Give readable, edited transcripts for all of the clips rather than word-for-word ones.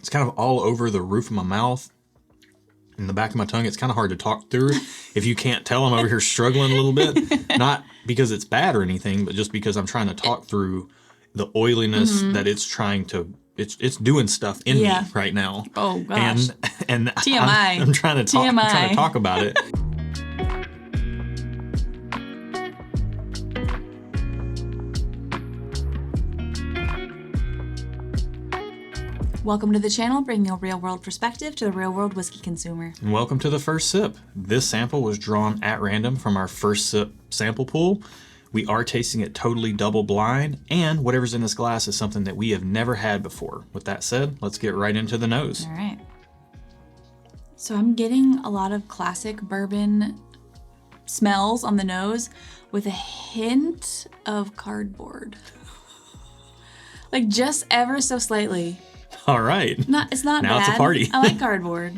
It's kind of all over the roof of my mouth. In the back of my tongue, it's kind of hard to talk through. If you can't tell, I'm over here struggling a little bit. Not because it's bad or anything, but just because I'm trying to talk through the oiliness that it's trying to, it's doing stuff in me right now. Oh gosh. And TMI. I'm trying to talk about it. Welcome to the channel, bringing a real-world perspective to the real-world whiskey consumer. And welcome to the first sip. This sample was drawn at random from our first sip sample pool. We are tasting it totally double blind, and whatever's in this glass is something that we have never had before. With that said, let's get right into the nose. All right. So I'm getting a lot of classic bourbon smells on the nose with a hint of cardboard. Like just ever so slightly. All right. It's not now bad. It's a party. I like cardboard.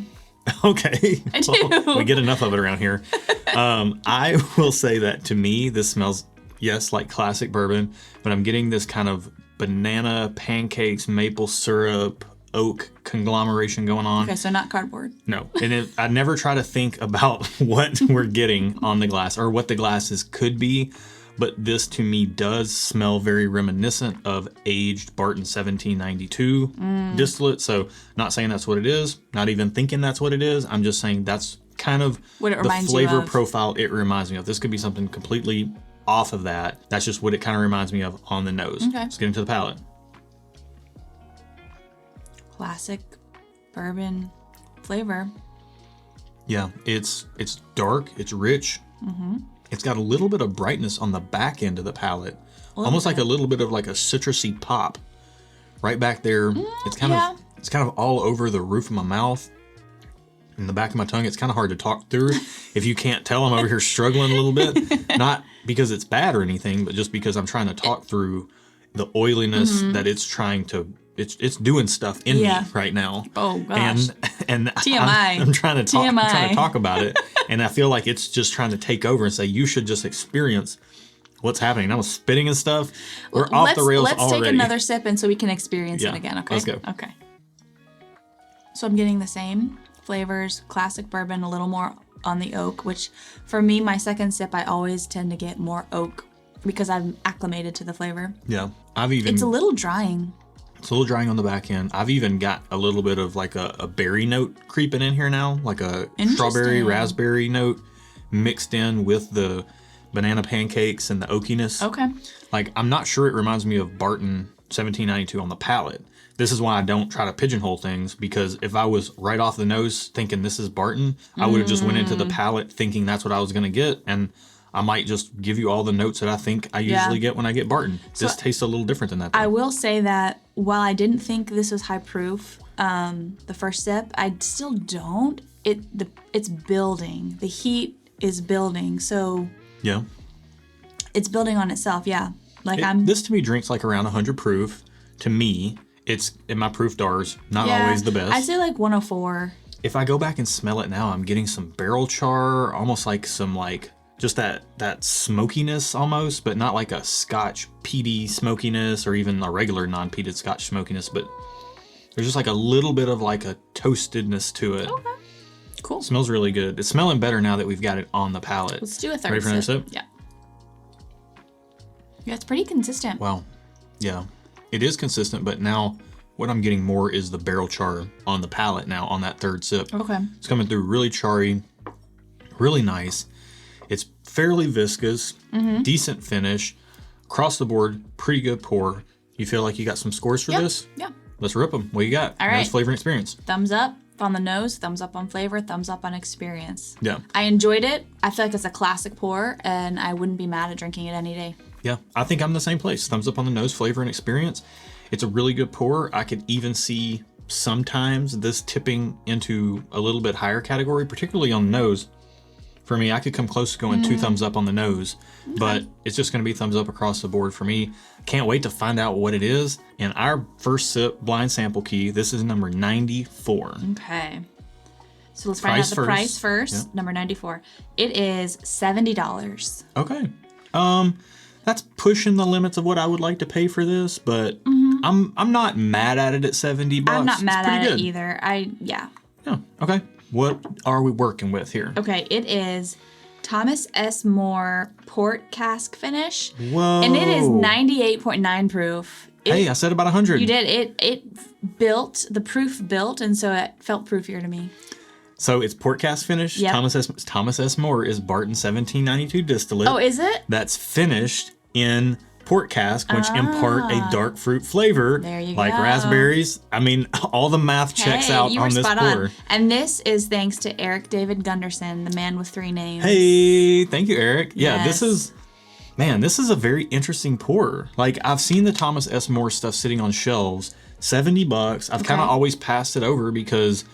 Okay. I do. Well, we get enough of it around here. I will say that to me, this smells, yes, like classic bourbon, but I'm getting this kind of banana, pancakes, maple syrup, oak conglomeration going on. Okay, so not cardboard. No. And I never try to think about what we're getting on the glass or what the glasses could be. But this to me does smell very reminiscent of aged Barton 1792 distillate. So not saying that's what it is, not even thinking that's what it is. I'm just saying that's kind of what it the reminds flavor you of. profile it reminds me of. This could be something completely off of that. That's just what it kind of reminds me of on the nose. Okay. Let's get into the palate. Classic bourbon flavor. Yeah, it's dark, it's rich. It's got a little bit of brightness on the back end of the palate. Almost like a little bit of like a citrusy pop. Right back there. It's kind of all over the roof of my mouth. In the back of my tongue, it's kind of hard to talk through. If you can't tell, I'm over here struggling a little bit. Not because it's bad or anything, but just because I'm trying to talk through the oiliness that it's trying to, it's doing stuff in me right now. Oh gosh. And TMI. I'm trying to talk about it. And I feel like it's just trying to take over and say, you should just experience what's happening. I'm spitting and stuff. We're off the rails already. Let's take another sip and so we can experience it again, okay? Let's go. Okay. So I'm getting the same flavors, classic bourbon, a little more on the oak, which for me, my second sip, I always tend to get more oak because I'm acclimated to the flavor. Yeah. It's a little drying. It's a little drying on the back end. I've even got a little bit of like a berry note creeping in here now, like a strawberry, raspberry note mixed in with the banana pancakes and the oakiness. Okay. Like, I'm not sure it reminds me of Barton 1792 on the palate. This is why I don't try to pigeonhole things, because if I was right off the nose thinking this is Barton, I would have just went into the palate thinking that's what I was going to get, and I might just give you all the notes that I think I usually get when I get Barton. So this tastes a little different than that, though. I will say that while I didn't think this was high proof, the first sip, I still don't. It's building. The heat is building, so yeah, it's building on itself. Yeah, like this to me drinks like around 100 proof. To me, it's in my proof DARs, not always the best. I'd say like 104. If I go back and smell it now, I'm getting some barrel char, almost like some like. Just that smokiness almost, but not like a Scotch peaty smokiness or even a regular non-peated Scotch smokiness, but there's just like a little bit of like a toastedness to it. Okay. Cool. It smells really good. It's smelling better now that we've got it on the palate. Let's do a third Ready for another sip? Yeah. Yeah, it's pretty consistent. Wow. Yeah. It is consistent, but now what I'm getting more is the barrel char on the palate now on that third sip. Okay. It's coming through really charry, really nice. It's fairly viscous, decent finish, across the board, pretty good pour. You feel like you got some scores for this? Yeah. Let's rip them. What you got? All right. Nose, flavor, and experience. Thumbs up on the nose, thumbs up on flavor, thumbs up on experience. Yeah. I enjoyed it. I feel like it's a classic pour, and I wouldn't be mad at drinking it any day. Yeah, I think I'm the same place. Thumbs up on the nose, flavor, and experience. It's a really good pour. I could even see sometimes this tipping into a little bit higher category, particularly on the nose. For me, I could come close to going 2 thumbs up on the nose, but it's just going to be thumbs up across the board for me. Can't wait to find out what it is. And our first sip blind sample key, this is number 94. Okay. So let's find out the price first. Yeah. Number 94. It is $70. Okay. That's pushing the limits of what I would like to pay for this, but I'm not mad at it at $70. I'm not mad at it good. either. Yeah. Yeah. Okay. What are we working with here? Okay, it is Thomas S. Moore Port Cask Finish. Whoa. And it is 98.9 proof. Hey, I said about 100. You did. It built, the proof built, and so it felt proofier to me. So it's port cask finish. Yep. Thomas S. Moore is Barton 1792 distillate. Oh, is it? That's finished in port cask, which impart a dark fruit flavor. There you like go. raspberries. I mean, all the math checks out you were on this spot pour. on. And this is thanks to Eric David Gunderson, the man with 3 names. Hey, thank you, Eric. Yeah, Yes. this is a very interesting pour. Like, I've seen the Thomas S. Moore stuff sitting on shelves, $70. I've kind of always passed it over because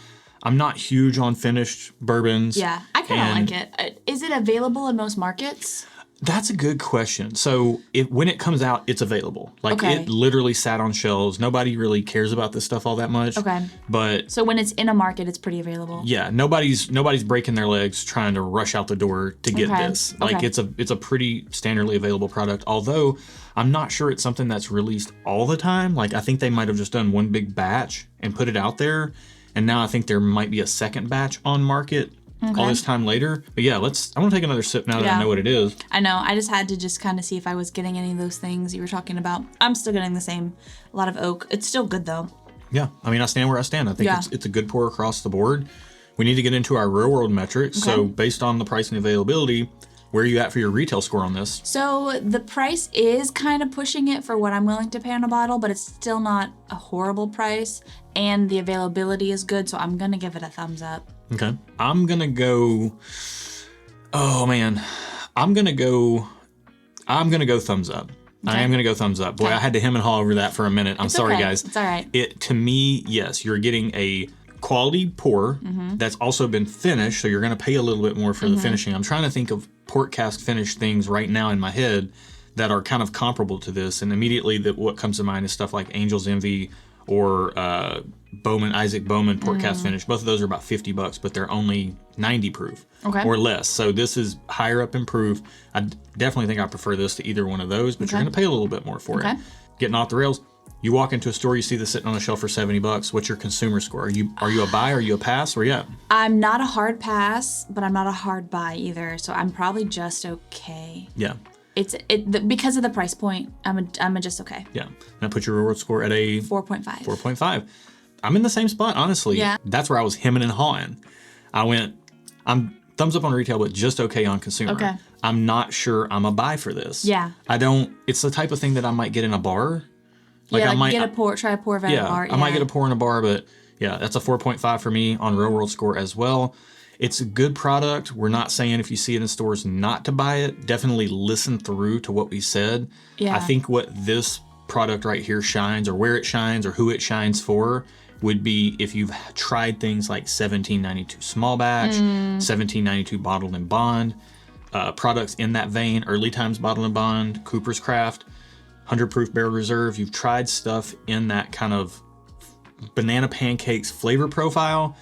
I'm not huge on finished bourbons. Yeah, I kind of like it. Is it available in most markets? That's a good question. So when it comes out, it's available. Like it literally sat on shelves. Nobody really cares about this stuff all that much. Okay. But so when it's in a market, it's pretty available. Yeah, nobody's breaking their legs trying to rush out the door to get this. Like it's a pretty standardly available product. Although I'm not sure it's something that's released all the time. Like I think they might have just done one big batch and put it out there. And now I think there might be a second batch on market all this time later. But yeah, I want to take another sip now that I know what it is. I know. I just had to just kind of see if I was getting any of those things you were talking about. I'm still getting the same. A lot of oak. It's still good though. Yeah. I mean, I stand where I stand. I think it's a good pour across the board. We need to get into our real world metrics. So based on the price and availability, where are you at for your retail score on this? So the price is kind of pushing it for what I'm willing to pay on a bottle, but it's still not a horrible price. And the availability is good, so I'm going to give it a thumbs up. Okay. I'm going to go... Oh, man. I'm going to go thumbs up. Okay. I am going to go thumbs up. Boy, I had to hem and haw over that for a minute. I'm sorry, guys. It's all right. To me, yes, you're getting a quality pour that's also been finished, so you're going to pay a little bit more for the finishing. I'm trying to think of port cask finished things right now in my head that are kind of comparable to this, and immediately what comes to mind is stuff like Angel's Envy or Isaac Bowman port cask finish. Both of those are about $50, but they're only 90 proof or less. So this is higher up in proof. I definitely think I prefer this to either one of those, but you're going to pay a little bit more for it. Getting off the rails. You walk into a store, you see this sitting on a shelf for $70. What's your consumer score? Are you a buy? Are you a pass? Where you at? I'm not a hard pass, but I'm not a hard buy either. So I'm probably just okay. Yeah. Because of the price point, I'm just okay. Yeah. And I put your reward score at a 4.5. 4.5. I'm in the same spot, honestly. Yeah. That's where I was hemming and hawing. I'm thumbs up on retail, but just okay on consumer. Okay. I'm not sure I'm a buy for this. Yeah. It's the type of thing that I might get in a bar. Like I might get a pour, try a pour at a bar. I might get a pour in a bar, but yeah, that's a 4.5 for me on real world score as well. It's a good product. We're not saying if you see it in stores not to buy it. Definitely listen through to what we said. Yeah. I think what this product right here shines, or where it shines, or who it shines for, would be if you've tried things like 1792 small batch, 1792 bottled and bond, products in that vein, early times bottled and bond, Cooper's Craft, 100 proof barrel reserve. You've tried stuff in that kind of banana pancakes flavor profile,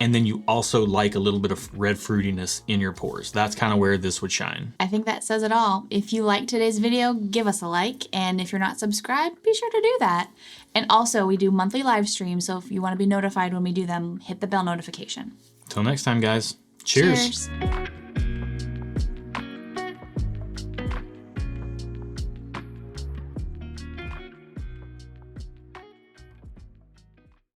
and then you also like a little bit of red fruitiness in your pours. That's kind of where this would shine. I think that says it all. If you liked today's video, give us a like, and if you're not subscribed, be sure to do that. And also, we do monthly live streams, so if you want to be notified when we do them, hit the bell notification. Till next time, guys. Cheers. Cheers.